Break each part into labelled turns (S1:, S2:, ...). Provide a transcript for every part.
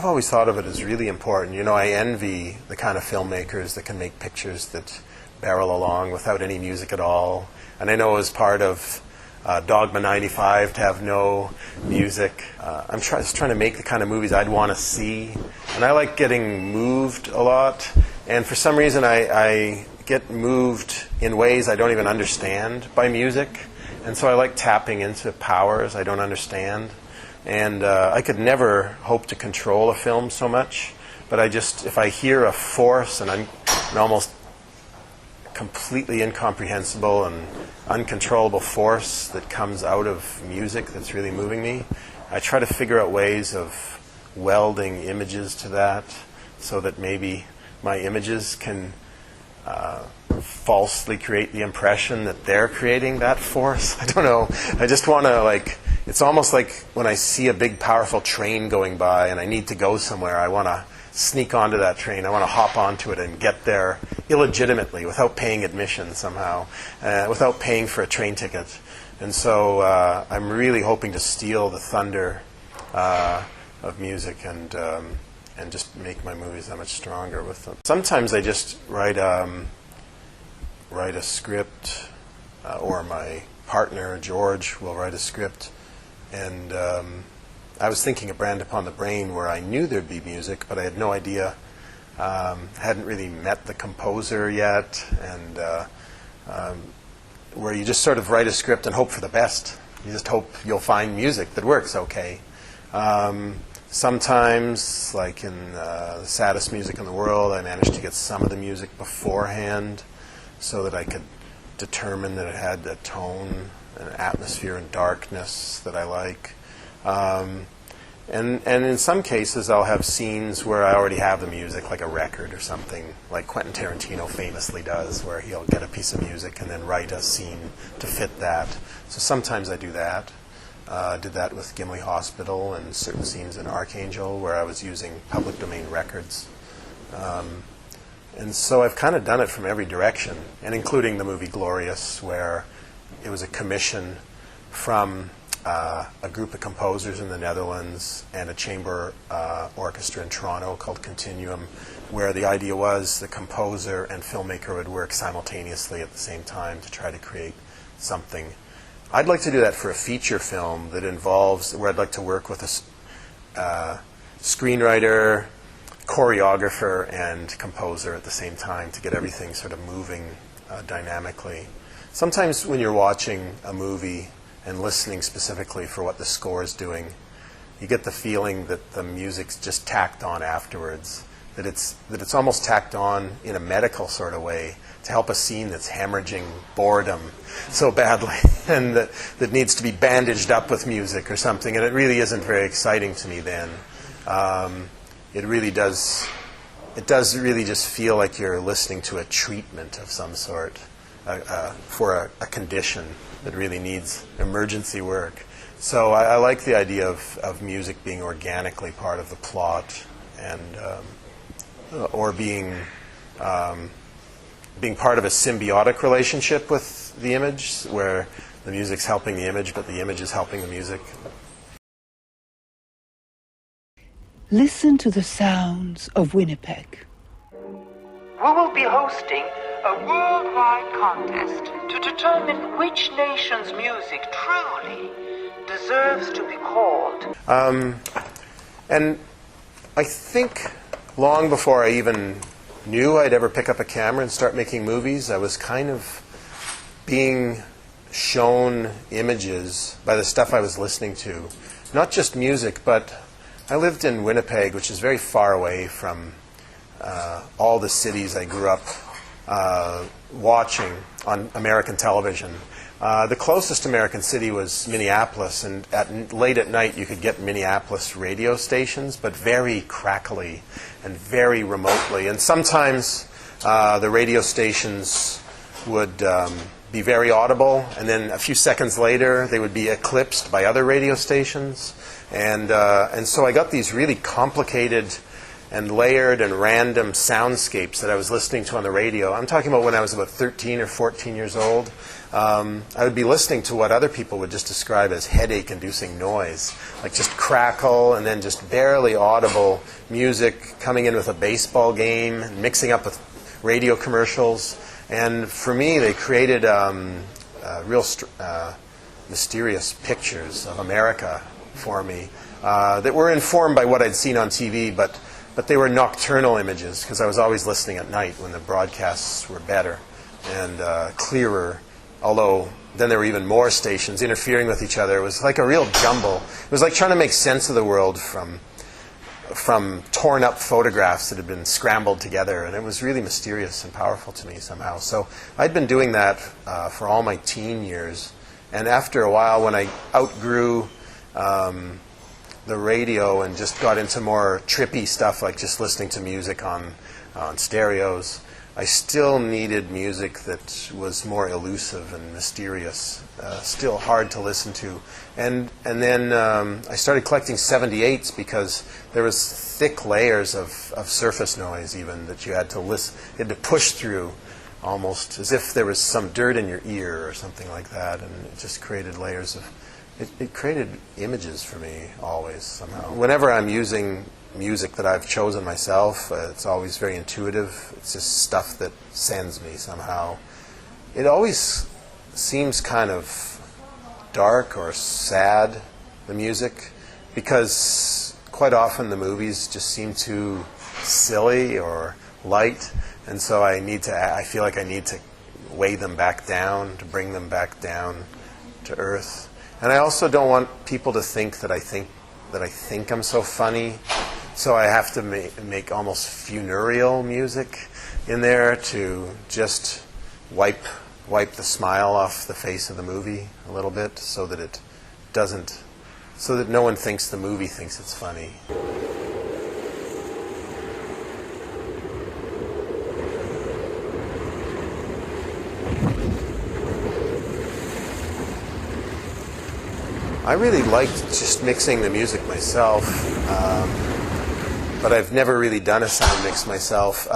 S1: I've always thought of it as really important. You know, I envy the kind of filmmakers that can make pictures that barrel along without any music at all. And I know as part of Dogma 95 to have no music. I'm just trying to make the kind of movies I'd want to see. And I like getting moved a lot. And for some reason, I get moved in ways I don't even understand by music. And so I like tapping into powers I don't understand. And I could never hope to control a film so much. But if I hear a force and an almost completely incomprehensible and uncontrollable force that comes out of music that's really moving me, I try to figure out ways of welding images to that so that maybe my images can falsely create the impression that they're creating that force. I don't know. I just want to, it's almost like when I see a big powerful train going by and I need to go somewhere, I want to sneak onto that train. I want to hop onto it and get there illegitimately without paying admission somehow, without paying for a train ticket. And so I'm really hoping to steal the thunder of music and just make my movies that much stronger with them. Sometimes I just write a script, or my partner George will write a script, and I was thinking of Brand Upon the Brain, where I knew there'd be music, but I had no idea. Hadn't really met the composer yet, and where you just sort of write a script and hope for the best. You just hope you'll find music that works okay. Sometimes, like in The Saddest Music in the World, I managed to get some of the music beforehand so that I could determine that it had a tone, an atmosphere, and darkness that I like. And in some cases, I'll have scenes where I already have the music, like a record or something, like Quentin Tarantino famously does, where he'll get a piece of music and then write a scene to fit that. So sometimes I do that. I did that with Gimli Hospital and certain scenes in Archangel, where I was using public domain records. And so I've kind of done it from every direction, and including the movie Glorious, where it was a commission from a group of composers in the Netherlands and a chamber orchestra in Toronto called Continuum, where the idea was the composer and filmmaker would work simultaneously at the same time to try to create something. I'd like to do that for a feature film that involves, where I'd like to work with a screenwriter, choreographer, and composer at the same time to get everything sort of moving dynamically. Sometimes when you're watching a movie and listening specifically for what the score is doing, you get the feeling that the music's just tacked on afterwards, that it's almost tacked on in a medical sort of way to help a scene that's hemorrhaging boredom so badly and that needs to be bandaged up with music or something, and it really isn't very exciting to me then. It really does really just feel like you're listening to a treatment of some sort for a condition that really needs emergency work. So I like the idea of music being organically part of the plot, and or being part of a symbiotic relationship with the image, where the music's helping the image, but the image is helping the music.
S2: Listen to the sounds of Winnipeg.
S3: We will be hosting a worldwide contest to determine which nation's music truly deserves to be called.
S1: And I think long before I even knew I'd ever pick up a camera and start making movies, I was kind of being shown images by the stuff I was listening to. Not just music, but I lived in Winnipeg, which is very far away from all the cities I grew up watching on American television. The closest American city was Minneapolis, and late at night you could get Minneapolis radio stations, but very crackly and very remotely. And sometimes the radio stations would be very audible, and then a few seconds later they would be eclipsed by other radio stations. And so I got these really complicated and layered and random soundscapes that I was listening to on the radio. I'm talking about when I was about 13 or 14 years old. I would be listening to what other people would just describe as headache-inducing noise, like just crackle and then just barely audible music coming in with a baseball game and mixing up with radio commercials. And for me, they created real mysterious pictures of America for me that were informed by what I'd seen on TV, but they were nocturnal images because I was always listening at night when the broadcasts were better and clearer. Although then there were even more stations interfering with each other. It was like a real jumble. It was like trying to make sense of the world from torn up photographs that had been scrambled together, and it was really mysterious and powerful to me somehow. So I'd been doing that for all my teen years, and after a while when I outgrew the radio and just got into more trippy stuff like just listening to music on stereos, I still needed music that was more elusive and mysterious, still hard to listen to. And then I started collecting 78s because there was thick layers of surface noise even that you had to listen, you had to push through almost as if there was some dirt in your ear or something like that, and it just created layers of, it created images for me always somehow. Whenever I'm using music that I've chosen myself, it's always very intuitive. It's just stuff that sends me somehow. It always seems kind of dark or sad, the music, because quite often the movies just seem too silly or light, and so I feel like I need to weigh them back down, to bring them back down to earth. And I also don't want people to think that I think I'm so funny. So I have to make almost funereal music in there to just wipe the smile off the face of the movie a little bit, so that no one thinks the movie thinks it's funny. I really liked just mixing the music myself. But I've never really done a sound mix myself.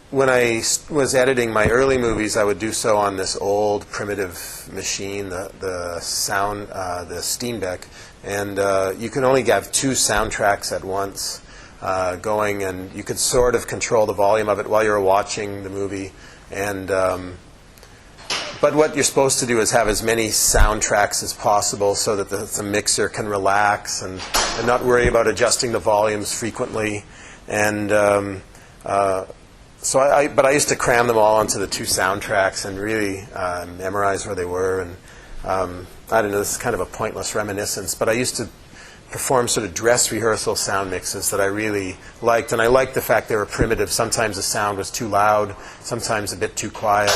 S1: When I was editing my early movies, I would do so on this old primitive machine, the Steenbeck, and you could only have 2 soundtracks at once going, and you could sort of control the volume of it while you were watching the movie. And but what you're supposed to do is have as many soundtracks as possible so that the mixer can relax and not worry about adjusting the volumes frequently. And but I used to cram them all onto the 2 soundtracks and really memorize where they were. And I don't know, this is kind of a pointless reminiscence, but I used to perform sort of dress rehearsal sound mixes that I really liked. And I liked the fact they were primitive. Sometimes the sound was too loud, sometimes a bit too quiet.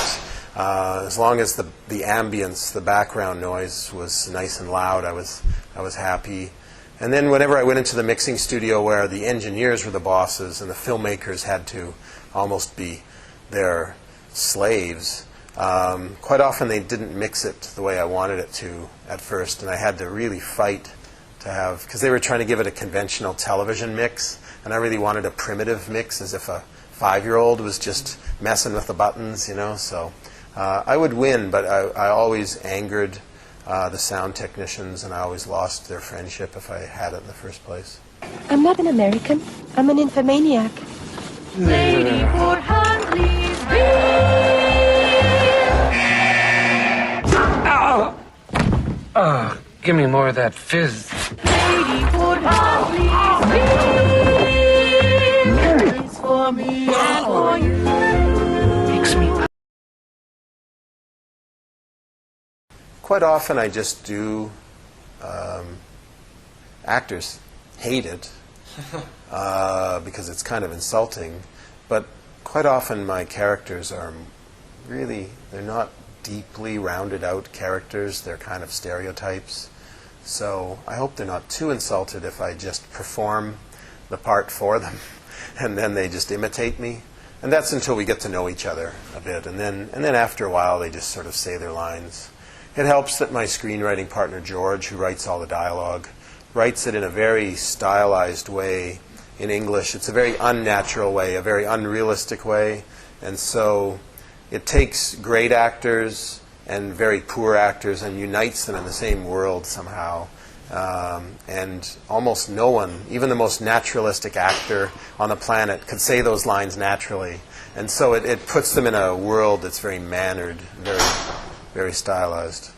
S1: As long as the ambience, the background noise was nice and loud, I was happy. And then whenever I went into the mixing studio where the engineers were the bosses and the filmmakers had to almost be their slaves, quite often they didn't mix it the way I wanted it to at first, and I had to really fight to have, because they were trying to give it a conventional television mix, and I really wanted a primitive mix, as if a 5-year-old was just messing with the buttons, so I would win, but I always angered the sound technicians, and I always lost their friendship if I had it in the first place.
S4: I'm not an American. I'm an infomaniac.
S5: Lady Fort Huntley's
S6: beer! Give me more of that fizz.
S5: Lady Fort Huntley's beer! It's for me and for you.
S6: Makes me...
S1: Quite often I just do, actors hate it because it's kind of insulting, but quite often my characters are really, they're not deeply rounded out characters, they're kind of stereotypes. So I hope they're not too insulted if I just perform the part for them and then they just imitate me. And that's until we get to know each other a bit, and then after a while they just sort of say their lines. It helps that my screenwriting partner, George, who writes all the dialogue, writes it in a very stylized way in English. It's a very unnatural way, a very unrealistic way. And so it takes great actors and very poor actors and unites them in the same world somehow. And almost no one, even the most naturalistic actor on the planet, could say those lines naturally. And so it puts them in a world that's very mannered, very, very stylized.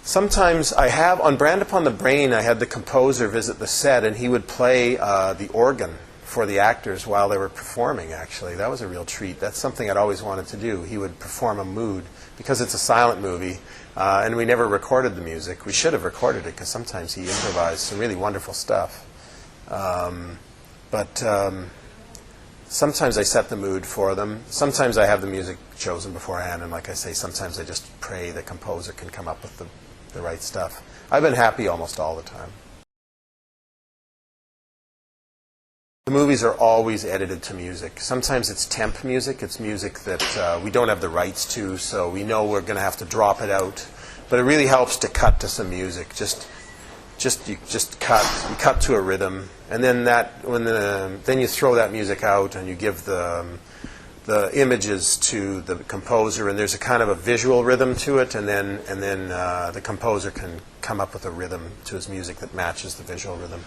S1: Sometimes I have, on Brand Upon the Brain, I had the composer visit the set, and he would play the organ for the actors while they were performing, actually. That was a real treat. That's something I'd always wanted to do. He would perform a mood, because it's a silent movie, and we never recorded the music. We should have recorded it, because sometimes he improvised some really wonderful stuff. But sometimes I set the mood for them. Sometimes I have the music chosen beforehand, and like I say, sometimes I just pray the composer can come up with the right stuff. I've been happy almost all the time. The movies are always edited to music. Sometimes it's temp music. It's music that we don't have the rights to, so we know we're going to have to drop it out. But it really helps to cut to some music. You cut to a rhythm, and then then you throw that music out, and you give the images to the composer, and there's a kind of a visual rhythm to it, and then the composer can come up with a rhythm to his music that matches the visual rhythm.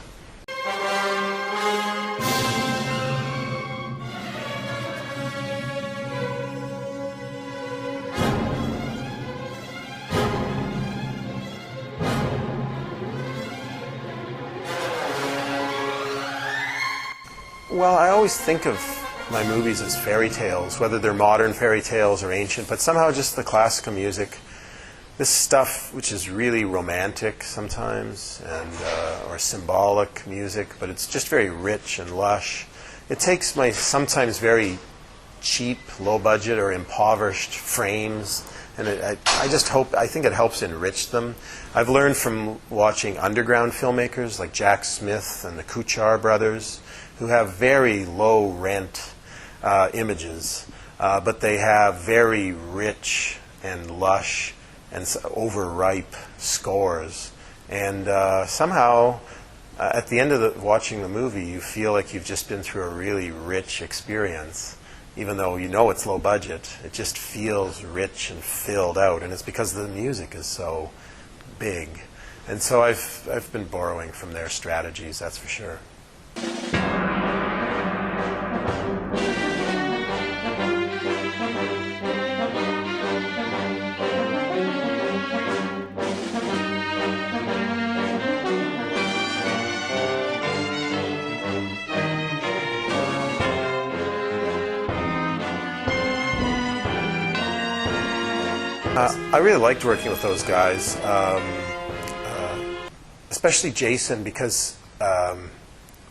S1: Well, I always think of my movies as fairy tales, whether they're modern fairy tales or ancient, but somehow just the classical music, this stuff which is really romantic sometimes, and or symbolic music, but it's just very rich and lush. It takes my sometimes very cheap, low-budget or impoverished frames, and I think it helps enrich them. I've learned from watching underground filmmakers like Jack Smith and the Kuchar brothers, who have very low-rent images, but they have very rich and lush and overripe scores. And somehow, at the end of watching the movie, you feel like you've just been through a really rich experience. Even though you know it's low budget, it just feels rich and filled out, and it's because the music is so big. And so I've been borrowing from their strategies, that's for sure. I really liked working with those guys, especially Jason, because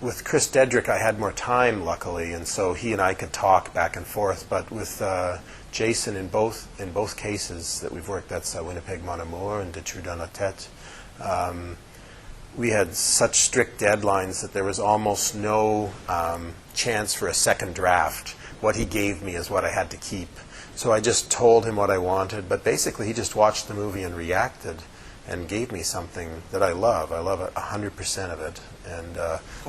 S1: with Chris Dedrick I had more time, luckily, and so he and I could talk back and forth. But with Jason, in both cases that we've worked, that's Winnipeg Mon Amour and De True dans la Tête, we had such strict deadlines that there was almost no chance for a second draft. What he gave me is what I had to keep. So I just told him what I wanted, but basically he just watched the movie and reacted and gave me something that I love. I love 100% of it. And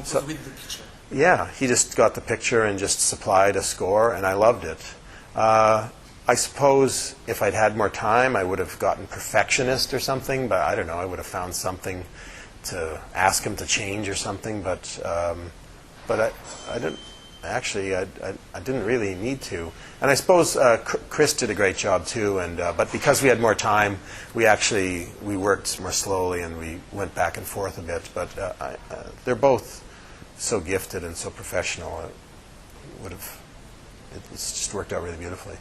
S1: so, with the picture. Yeah, he just got the picture and just supplied a score, and I loved it. I suppose if I'd had more time, I would have gotten perfectionist or something, but I don't know, I would have found something to ask him to change or something, but I didn't. Actually, I didn't really need to. And I suppose Chris did a great job too. And but because we had more time, we worked more slowly and we went back and forth a bit. But they're both so gifted and so professional. It's just worked out really beautifully.